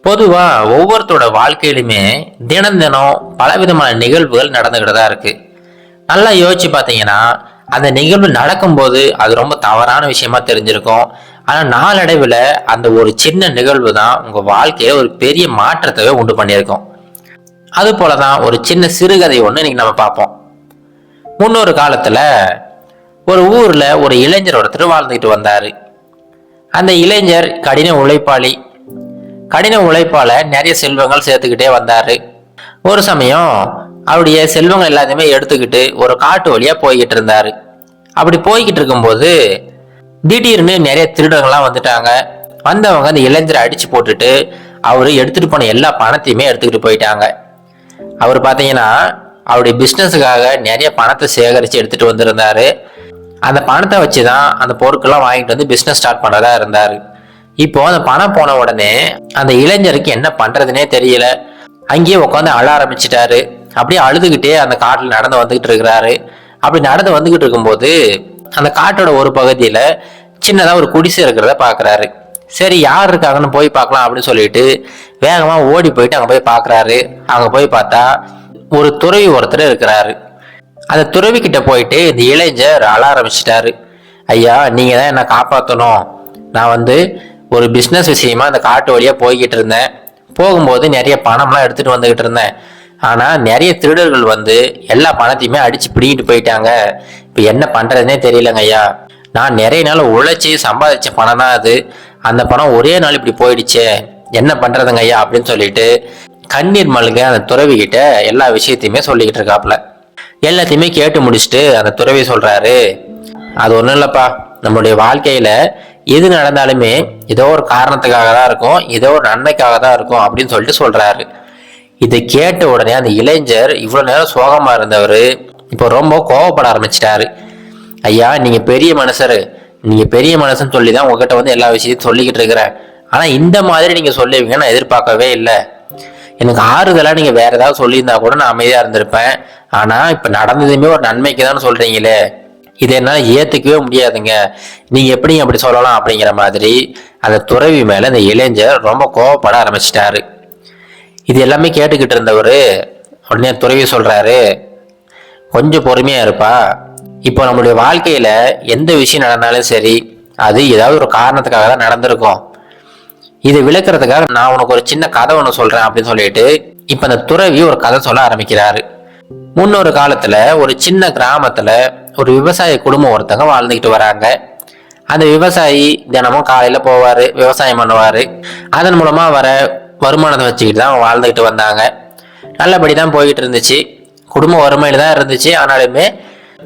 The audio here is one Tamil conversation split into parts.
பொதுவா ஒவ்வொருத்தரோட வாழ்க்கையிலுமே தினம் தினம் பலவிதமான நிகழ்வுகள் நடந்துகிட்டு தான் இருக்கு. நல்லா யோசிச்சு பார்த்தீங்கன்னா அந்த நிகழ்வு நடக்கும்போது அது ரொம்ப தவறான விஷயமா தெரிஞ்சிருக்கும். ஆனா நாளடைவில் அந்த ஒரு சின்ன நிகழ்வு தான் உங்க வாழ்க்கையில ஒரு பெரிய மாற்றத்தை உண்டு பண்ணியிருக்கும். அது போலதான் ஒரு சின்ன சிறுகதை ஒண்ணு இன்னைக்கு நம்ம பார்ப்போம். முன்னொரு காலத்துல ஒரு ஊர்ல ஒரு இளைஞர் ஒருத்தர் வாழ்ந்துட்டு வந்தாரு. அந்த இளைஞர் கடின உழைப்பால நிறைய செல்வங்கள் சேர்த்துக்கிட்டே வந்தாரு. ஒரு சமயம் அவருடைய செல்வங்கள் எல்லாத்தையுமே எடுத்துக்கிட்டு ஒரு காட்டு வழியா போய்கிட்டு இருந்தாரு. அப்படி போய்கிட்டு இருக்கும்போது திடீர்னு நிறைய திருடங்கள்லாம் வந்துட்டாங்க. வந்தவங்க அந்த இளைஞரை அடிச்சு போட்டுட்டு அவரு எடுத்துட்டு போன எல்லா பணத்தையுமே எடுத்துக்கிட்டு போயிட்டாங்க. அவர் பார்த்தீங்கன்னா அவருடைய பிஸ்னஸுக்காக நிறைய பணத்தை சேகரித்து எடுத்துட்டு வந்திருந்தாரு. அந்த பணத்தை வச்சுதான் அந்த பொருட்கள்லாம் வாங்கிட்டு வந்து பிஸ்னஸ் ஸ்டார்ட் பண்ணுறதா இருந்தாரு. இப்போ அந்த பணம் போன உடனே அந்த இளைஞருக்கு என்ன பண்றதுனே தெரியல. அங்கேயே உட்காந்து அழ ஆரம்பிச்சிட்டாரு. அப்படியே அழுதுகிட்டே அந்த காட்டில் நடந்து வந்துகிட்டு இருக்கிறாரு. அப்படி நடந்து வந்துகிட்டு இருக்கும்போது அந்த காட்டோட ஒரு பகுதியில சின்னதா ஒரு குடிசை இருக்கிறத பாக்குறாரு. சரி, யார் இருக்காங்கன்னு போய் பார்க்கலாம் அப்படின்னு சொல்லிட்டு வேகமா ஓடி போயிட்டு அங்க போய் பாக்குறாரு. அங்க போய் பார்த்தா ஒரு துறவி ஒருத்தர் இருக்கிறாரு. அந்த துறவி கிட்ட போயிட்டு இந்த இளைஞர் அழ ஆரம்பிச்சிட்டாரு. ஐயா, நீங்க தான் என்ன காப்பாற்றணும். நான் ஒரு பிஸ்னஸ் விஷயமா அந்த காட்டு வழியா போய்கிட்டு இருந்தேன். போகும்போது நிறைய பணம்லாம் எடுத்துட்டு வந்துகிட்டு இருந்தேன். ஆனா நிறைய திருடர்கள் எல்லா பணத்தையுமே அடிச்சு பிடிக்கிட்டு போயிட்டாங்க. இப்ப என்ன பண்றதுனே தெரியலங்க ஐயா. நான் நிறைய நாள் உழைச்சி சம்பாதிச்ச பணம் தான் அது. அந்த பணம் ஒரே நாள் இப்படி போயிடுச்சே, என்ன பண்றதுங்க ஐயா அப்படின்னு சொல்லிட்டு கண்ணீர் மல்க அந்த துறவி கிட்ட எல்லா விஷயத்தையுமே சொல்லிக்கிட்டு இருக்காப்ல. எல்லாத்தையுமே கேட்டு முடிச்சுட்டு அந்த துறவி சொல்றாரு, அது ஒண்ணும் இல்லப்பா, நம்மளுடைய வாழ்க்கையில எது நடந்தாலுமே ஏதோ ஒரு காரணத்துக்காக தான் இருக்கும், ஏதோ ஒரு நன்மைக்காக தான் இருக்கும் அப்படின்னு சொல்லிட்டு சொல்றாரு. இதை கேட்ட உடனே அந்த இளைஞர் இவ்வளவு நேரம் சோகமா இருந்தவர் இப்போ ரொம்ப கோவப்பட ஆரம்பிச்சிட்டாரு. ஐயா, நீங்க பெரிய மனுஷன்னு சொல்லி தான் உங்ககிட்ட எல்லா விஷயத்தையும் சொல்லிக்கிட்டு இருக்கிறேன். ஆனா இந்த மாதிரி நீங்க சொல்லுவீங்கன்னு நான் எதிர்பார்க்கவே இல்லை. எனக்கு ஆறுதலா நீங்க வேற ஏதாவது சொல்லியிருந்தா கூட நான் அமைதியா இருந்திருப்பேன். ஆனா இப்ப நடந்ததுமே ஒரு நன்மைக்கு தான் சொல்றீங்களே, இதை என்னால ஏத்துக்கவே முடியாதுங்க. நீங்க எப்படி அப்படி சொல்லலாம் அப்படிங்கிற மாதிரி அந்த துறவி மேல அந்த இளைஞர் ரொம்ப கோவப்பட ஆரம்பிச்சிட்டாரு. இது எல்லாமே கேட்டுக்கிட்டு இருந்தவரு உடனே துறவி சொல்றாரு, கொஞ்சம் பொறுமையா இருப்பா. இப்போ நம்மளுடைய வாழ்க்கையில எந்த விஷயம் நடந்தாலும் சரி, அது ஏதாவது ஒரு காரணத்துக்காக தான் நடந்திருக்கும். இதை விளக்குறதுக்காக நான் உனக்கு ஒரு சின்ன கதை ஒன்று சொல்றேன் அப்படின்னு சொல்லிட்டு இப்ப அந்த துறவி ஒரு கதை சொல்ல ஆரம்பிக்கிறாரு. முன்னொரு காலத்துல ஒரு சின்ன கிராமத்துல ஒரு விவசாய குடும்பம் ஒருத்தங்க வாழ்ந்துகிட்டு வராங்க. அந்த விவசாயி தினமும் காலையில போவாரு, விவசாயம் பண்ணுவாரு. அதன் மூலமா வர வருமானத்தை வச்சுக்கிட்டு தான் அவங்க வாழ்ந்துகிட்டு வந்தாங்க. நல்லபடிதான் போய்கிட்டு இருந்துச்சு. குடும்ப வறுமையில தான் இருந்துச்சு. ஆனாலுமே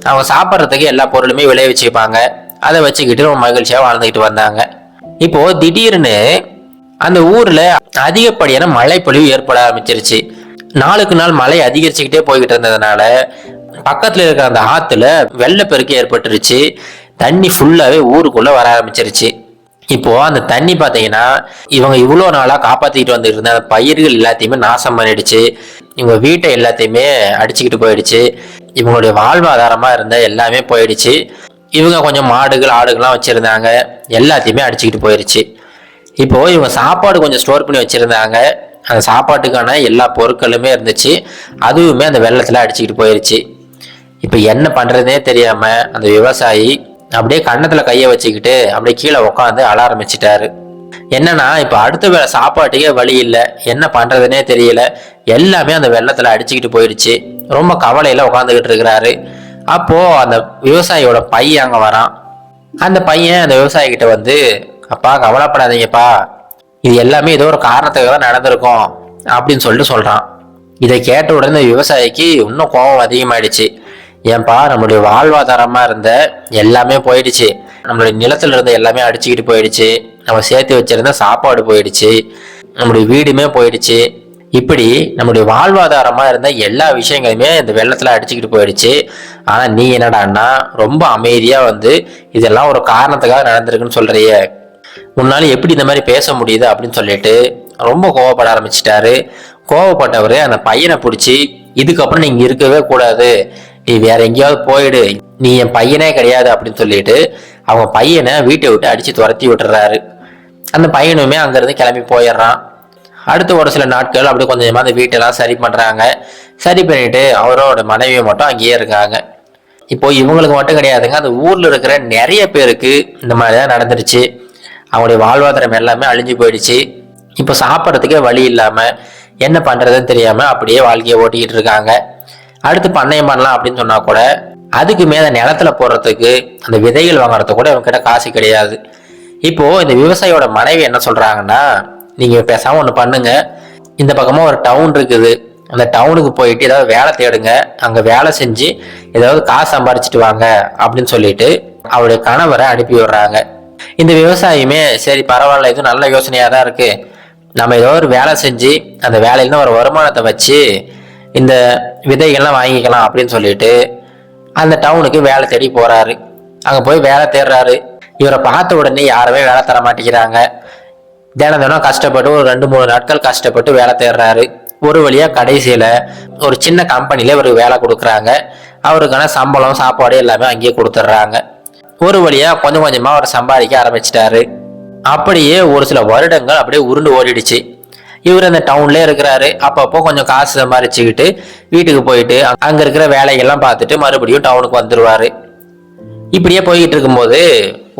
அவங்க சாப்பிட்றதுக்கு எல்லா பொருளுமே விளைவிச்சுப்பாங்க. அதை வச்சுக்கிட்டு ரொம்ப மகிழ்ச்சியா வாழ்ந்துகிட்டு வந்தாங்க. இப்போ திடீர்னு அந்த ஊர்ல அதிகப்படியான மழை பொழிவு ஏற்பட ஆரம்பிச்சிருச்சு. நாளுக்கு நாள் மழை அதிகரிச்சுக்கிட்டே போய்கிட்டு இருந்ததுனால பக்கத்துல இருக்கிற அந்த ஆத்துல வெள்ளப்பெருக்கு ஏற்பட்டுருச்சு. தண்ணி ஃபுல்லாவே ஊருக்குள்ள வர ஆரம்பிச்சிருச்சு. இப்போ அந்த தண்ணி பாத்தீங்கன்னா இவங்க இவ்வளவு நாளா காப்பாத்திக்கிட்டு வந்துட்டு இருந்த அந்த பயிர்கள் எல்லாத்தையுமே நாசம் பண்ணிடுச்சு. இவங்க வீட்டை எல்லாத்தையுமே அடிச்சுக்கிட்டு போயிடுச்சு. இவங்களுடைய வாழ்வாதாரமா இருந்த எல்லாமே போயிடுச்சு. இவங்க கொஞ்சம் மாடுகள் ஆடுகள்லாம் வச்சிருந்தாங்க, எல்லாத்தையுமே அடிச்சுக்கிட்டு போயிடுச்சு. இப்போ இவங்க சாப்பாடு கொஞ்சம் ஸ்டோர் பண்ணி வச்சிருந்தாங்க. அந்த சாப்பாட்டுக்கான எல்லா பொருட்களுமே இருந்துச்சு, அதுவுமே அந்த வெள்ளத்துல அடிச்சுக்கிட்டு போயிருச்சு. இப்ப என்ன பண்றதுனே தெரியாம அந்த விவசாயி அப்படியே கன்னத்துல கைய வச்சுக்கிட்டு அப்படியே கீழே உட்காந்து அழ ஆரம்பிச்சிட்டாரு. என்னன்னா இப்ப அடுத்த வேளை சாப்பாட்டுக்கே வழி இல்லை, என்ன பண்றதுனே தெரியல, எல்லாமே அந்த வெள்ளத்துல அடிச்சுக்கிட்டு போயிடுச்சு. ரொம்ப கவலையில உட்காந்துக்கிட்டு இருக்கிறாரு. அப்போ அந்த விவசாயியோட பையன் அங்க வரான். அந்த பையன் அந்த விவசாயி கிட்ட அப்பா கவலைப்படாதீங்கப்பா, இது எல்லாமே ஏதோ ஒரு காரணத்துக்காக தான் நடந்திருக்கும் அப்படின்னு சொல்லிட்டு சொல்றான். இதை கேட்ட உடனே விவசாயிக்கு இன்னும் கோபம் அதிகமாயிடுச்சு. ஏன்பா, நம்மளுடைய வாழ்வாதாரமா இருந்த எல்லாமே போயிடுச்சு, நம்மளுடைய நிலத்துல இருந்த எல்லாமே அடிச்சுக்கிட்டு போயிடுச்சு, நம்ம சேர்த்து வச்சிருந்த சாப்பாடு போயிடுச்சு, நம்மளுடைய வீடுமே போயிடுச்சு. இப்படி நம்முடைய வாழ்வாதாரமா இருந்த எல்லா விஷயங்களுமே இந்த வெள்ளத்துல அடிச்சுக்கிட்டு போயிடுச்சு. ஆனா நீ என்னடான்னா ரொம்ப அமைதியா இதெல்லாம் ஒரு காரணத்துக்காக நடந்திருக்குன்னு சொல்றிய, முன்னால எப்படி இந்த மாதிரி பேச முடியுது அப்படின்னு சொல்லிட்டு ரொம்ப கோவப்பட ஆரம்பிச்சிட்டாரு. கோவப்பட்டவரு அந்த பையனை பிடிச்சி, இதுக்கப்புறம் நீங்க இருக்கவே கூடாது, நீ வேற எங்கேயாவது போயிடு, நீ என் பையனே கிடையாது அப்படின்னு சொல்லிட்டு அவங்க பையனை வீட்டை விட்டு அடிச்சு துரத்தி விட்டுறாரு. அந்த பையனுமே அங்கிருந்து கிளம்பி போயிடுறான். அடுத்து ஒரு சில நாட்கள் அப்படியே கொஞ்சமா அந்த வீட்டெல்லாம் சரி பண்றாங்க. சரி பண்ணிட்டு அவரோட மனைவியை மட்டும் அங்கேயே இருக்காங்க. இப்போ இவங்களுக்கு மட்டும் கிடையாதுங்க, அந்த ஊர்ல இருக்கிற நிறைய பேருக்கு இந்த மாதிரிதான் நடந்துருச்சு. அவங்களுடைய வாழ்வாதாரம் எல்லாமே அழிஞ்சு போயிடுச்சு. இப்போ சாப்பிட்றதுக்கே வழி இல்லாம என்ன பண்றதுன்னு தெரியாம அப்படியே வாழ்க்கையை ஓட்டிக்கிட்டு இருக்காங்க. அடுத்து பண்ணையம் பண்ணலாம் அப்படின்னு சொன்னா கூட அதுக்கு மேல நிலத்துல போடுறதுக்கு அந்த விதைகள் வாங்குறதுக்கு கூட இவங்க கிட்ட காசு கிடையாது. இப்போ இந்த விவசாயியோட மனைவி என்ன சொல்றாங்கன்னா, நீங்க பேசாம ஒண்ணு பண்ணுங்க, இந்த பக்கமா ஒரு டவுன் இருக்குது, அந்த டவுனுக்கு போயிட்டு ஏதாவது வேலை தேடுங்க, அங்க வேலை செஞ்சு ஏதாவது காசு சம்பாரிச்சிட்டு வாங்க அப்படின்னு சொல்லிட்டு அவருடைய கணவரை அனுப்பி விடுறாங்க. இந்த விவசாயியுமே சரி பரவாயில்ல, இது நல்ல யோசனையா தான் இருக்கு, நம்ம ஏதோ ஒரு வேலை செஞ்சு அந்த வேலையில ஒரு வருமானத்தை வச்சு இந்த விதைகள்லாம் வாங்கிக்கலாம் அப்படின்னு சொல்லிட்டு அந்த டவுனுக்கு வேலை தேடி போறாரு. அங்க போய் வேலை தேடுறாரு. இவரை பார்த்த உடனே யாருமே வேலை தர மாட்டேங்கிறாங்க. தினம் தினம் கஷ்டப்பட்டு ஒரு 2-3 நாட்கள் கஷ்டப்பட்டு வேலை தேடுறாரு. ஒரு வழியா கடைசியில ஒரு சின்ன கம்பெனில இவருக்கு வேலை கொடுக்குறாங்க. அவருக்கான சம்பளம் சாப்பாடு எல்லாமே அங்கேயே கொடுத்துட்றாங்க. ஒரு வழியா கொஞ்சம் கொஞ்சமா அவர் சம்பாதிக்க ஆரம்பிச்சிட்டாரு. அப்படியே ஒரு சில வருடங்கள் அப்படியே உருண்டு ஓடிடுச்சு. இவர் அந்த டவுன்ல இருக்கிறாரு. அப்பப்போ கொஞ்சம் காசு சம்பாரிச்சுக்கிட்டு வீட்டுக்கு போயிட்டு அங்க இருக்கிற வேலைகள்லாம் பார்த்துட்டு மறுபடியும் டவுனுக்கு வந்துருவாரு. இப்படியே போய்கிட்டு இருக்கும்போது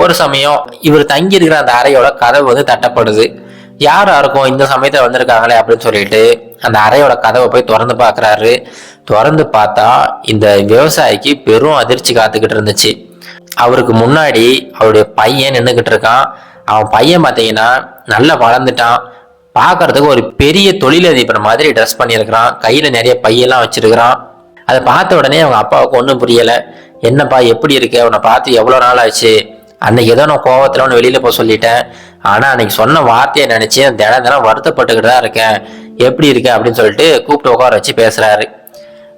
ஒரு சமயம் இவர் தங்கி இருக்கிற அந்த அறையோட கதவு வந்து தட்டப்படுது. யாரா இருக்கும் இந்த சமயத்துல வந்திருக்காங்களே அப்படின்னு சொல்லிட்டு அந்த அறையோட கதவை போய் திறந்து பாக்குறாரு. திறந்து பார்த்தா இந்த விவசாயிக்கு பெரும் அதிர்ச்சி காத்துக்கிட்டு இருந்துச்சு. அவருக்கு முன்னாடி அவருடைய பையன் நின்றுகிட்டு இருக்கான். அவன் பையன் பார்த்தீங்கன்னா நல்லா வளர்ந்துட்டான். பார்க்கறதுக்கு ஒரு பெரிய தொழிலதிபர் மாதிரி ட்ரெஸ் பண்ணியிருக்கிறான். கையில நிறைய பையெல்லாம் வச்சிருக்கிறான். அதை பார்த்த உடனே அவங்க அப்பாவுக்கு ஒன்றும் புரியல. என்னப்பா எப்படி இருக்க, உன்னை பார்த்து எவ்வளோ நாள் ஆச்சு, அன்னைக்கு ஏதோ நான் கோவத்தில் ஒன்று வெளியில போக சொல்லிட்டேன், ஆனால் அன்னைக்கு சொன்ன வார்த்தையை நினைச்சு தினம் தினம் வருத்தப்பட்டுக்கிட்டு தான் இருக்கேன், எப்படி இருக்க அப்படின்னு சொல்லிட்டு கூப்பிட்டு உட்கார வச்சு பேசுறாரு.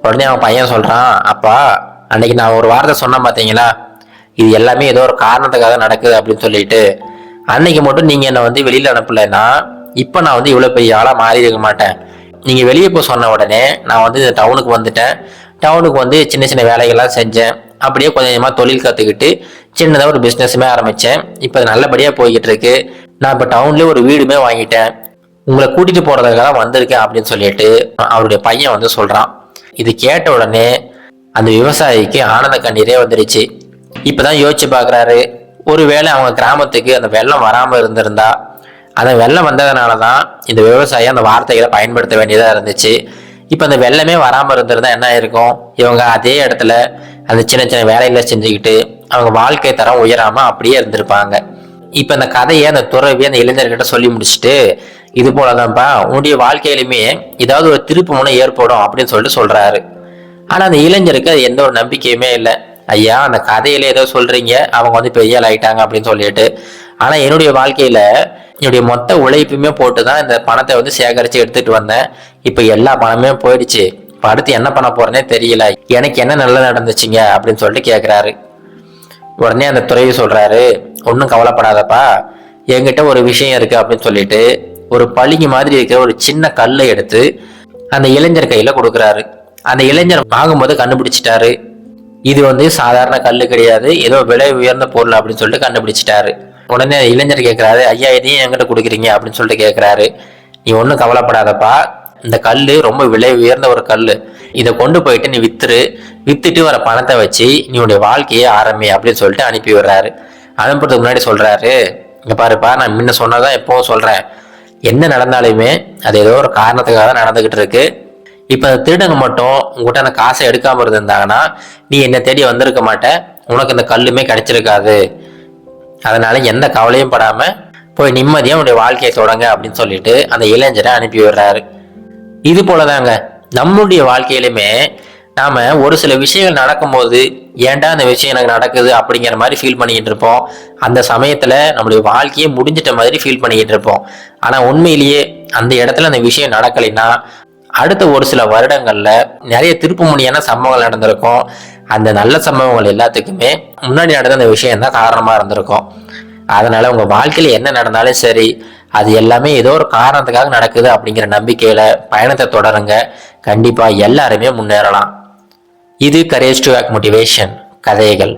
உடனே அவன் பையன் சொல்றான், அப்பா அன்னைக்கு நான் ஒரு வார்த்தை சொன்னேன் பார்த்தீங்களா, இது எல்லாமே ஏதோ ஒரு காரணத்துக்காக நடக்குது அப்படின்னு சொல்லிட்டு, அன்னைக்கு மட்டும் நீங்க என்னை வந்து வெளியில அனுப்பலைன்னா இப்ப நான் வந்து இவ்வளவு பெரிய ஆளா மாறி இருக்க மாட்டேன். நீங்க வெளியே போய் சொன்ன உடனே நான் வந்து இந்த டவுனுக்கு வந்துட்டேன். டவுனுக்கு வந்து சின்ன சின்ன வேலைகள்லாம் செஞ்சேன். அப்படியே கொஞ்சம் கொஞ்சமா தொழில் கத்துக்கிட்டு சின்னதாக ஒரு பிஸ்னஸுமே ஆரம்பிச்சேன். இப்போ அது நல்லபடியா போய்கிட்டு இருக்கு. நான் இப்போ டவுன்லேயே ஒரு வீடுமே வாங்கிட்டேன். உங்களை கூட்டிட்டு போறதுக்காக வந்திருக்கேன் அப்படின்னு சொல்லிட்டு அவருடைய பையன் வந்து சொல்றான். இது கேட்ட உடனே அந்த விவசாயிக்கு ஆனந்த கண்ணீரே வந்துருச்சு. இப்பதான் யோசிச்சு பாக்குறாரு, ஒருவேளை அவங்க கிராமத்துக்கு அந்த வெள்ளம் வராம இருந்திருந்தா, அந்த வெள்ளம் வந்ததுனாலதான் இந்த விவசாயி அந்த வார்த்தைகளை பயன்படுத்த வேண்டியதா இருந்துச்சு. இப்ப அந்த வெள்ளமே வராம இருந்திருந்தா என்ன இருக்கும், இவங்க அதே இடத்துல அந்த சின்ன சின்ன வேலைகளை செஞ்சுக்கிட்டு அவங்க வாழ்க்கை தரம் உயராம அப்படியே இருந்திருப்பாங்க. இப்ப இந்த கதையை அந்த துறவி அந்த இளைஞர்கிட்ட சொல்லி முடிச்சுட்டு, இது போலதான்ப்பா உன்னுடைய வாழ்க்கையிலுமே ஏதாவது ஒரு திருப்பு முனை ஏற்படும் அப்படின்னு சொல்லிட்டு சொல்றாரு. ஆனா அந்த இளைஞருக்கு அது எந்த ஒரு நம்பிக்கையுமே இல்லை. ஐயா, அந்த கதையில ஏதோ சொல்றீங்க, அவங்க வந்து பெரிய ஆள் ஆயிட்டாங்க அப்படின்னு சொல்லிட்டு, ஆனா என்னுடைய வாழ்க்கையில என்னுடைய மொத்த உழைப்புமே போட்டுதான் இந்த பணத்தை வந்து சேகரிச்சு எடுத்துட்டு வந்தேன். இப்ப எல்லா பணமே போயிடுச்சு. இப்ப அடுத்து என்ன பண்ண போறேன்னே தெரியல, எனக்கு என்ன நல்லது நடந்துச்சுங்க அப்படின்னு சொல்லிட்டு கேட்கிறாரு. உடனே அந்த துறவி சொல்றாரு, ஒன்றும் கவலைப்படாதப்பா, என்கிட்ட ஒரு விஷயம் இருக்கு அப்படின்னு சொல்லிட்டு ஒரு பளிங்கு மாதிரி இருக்கிற ஒரு சின்ன கல்லை எடுத்து அந்த இளைஞர் கையில கொடுக்குறாரு. அந்த இளைஞர் வாங்கும்போது கண்டுபிடிச்சிட்டாரு, இது வந்து சாதாரண கல்லு கிடையாது, ஏதோ விலை உயர்ந்த பொருள் அப்படின்னு சொல்லிட்டு கண்டுபிடிச்சிட்டாரு. உடனே இளைஞர் கேட்கிறாரு, ஐயா இதையும் என்கிட்ட கொடுக்குறீங்க அப்படின்னு சொல்லிட்டு கேட்கிறாரு. நீ ஒன்றும் கவலைப்படாதப்பா, இந்த கல்லு ரொம்ப விலை உயர்ந்த ஒரு கல்லு, இதை கொண்டு போயிட்டு நீ வித்துட்டு வர பணத்தை வச்சு நீ உன்னுடைய வாழ்க்கையை ஆரம்பி அப்படின்னு சொல்லிட்டு அனுப்பி விடுறாரு. அனுப்புறதுக்கு முன்னாடி சொல்றாரு, இங்க பாருப்பா, நான் முன்ன சொன்னதான் எப்பவும் சொல்றேன், என்ன நடந்தாலுமே அது ஏதோ ஒரு காரணத்துக்காக தான் நடந்துகிட்டு இருக்கு. இப்ப அந்த திருடங்க மட்டும் உங்ககிட்ட அந்த காசை எடுக்காம இருந்திருந்தாங்கன்னா நீ என்னை தேடி வந்திருக்க மாட்ட, உனக்கு இந்த கல்லுமே கிடைச்சிருக்காது. அதனால எந்த கவலையும் படாம போய் நிம்மதியா உன்னுடைய வாழ்க்கையை தொடங்க அப்படின்னு சொல்லிட்டு அந்த இளைஞரை அனுப்பி விடுறாரு. இது போலதாங்க நம்மளுடைய வாழ்க்கையிலுமே நாம ஒரு சில விஷயங்கள் நடக்கும்போது ஏன்டா அந்த விஷயம் எனக்கு நடக்குது அப்படிங்கிற மாதிரி ஃபீல் பண்ணிக்கிட்டு இருப்போம். அந்த சமயத்துல நம்மளுடைய வாழ்க்கையே முடிஞ்சிட்ட மாதிரி ஃபீல் பண்ணிக்கிட்டு இருப்போம். ஆனா உண்மையிலேயே அந்த இடத்துல அந்த விஷயம் நடக்கலைன்னா அடுத்த ஒரு சில வருடங்கள்ல நிறைய திருப்புமுனையான சம்பவங்கள் நடந்திருக்கும். அந்த நல்ல சம்பவங்கள் எல்லாத்துக்குமே முன்னாடி நடந்த அந்த விஷயம் தான் காரணமா இருந்திருக்கும். அதனால உங்க வாழ்க்கையில என்ன நடந்தாலும் சரி, அது எல்லாமே ஏதோ ஒரு காரணத்துக்காக நடக்குது அப்படிங்கிற நம்பிக்கையில பயணத்தை தொடருங்க. கண்டிப்பா எல்லாருமே முன்னேறலாம். இது கரேஜ் டு ஆக்ட் மோட்டிவேஷன் கதைகள்.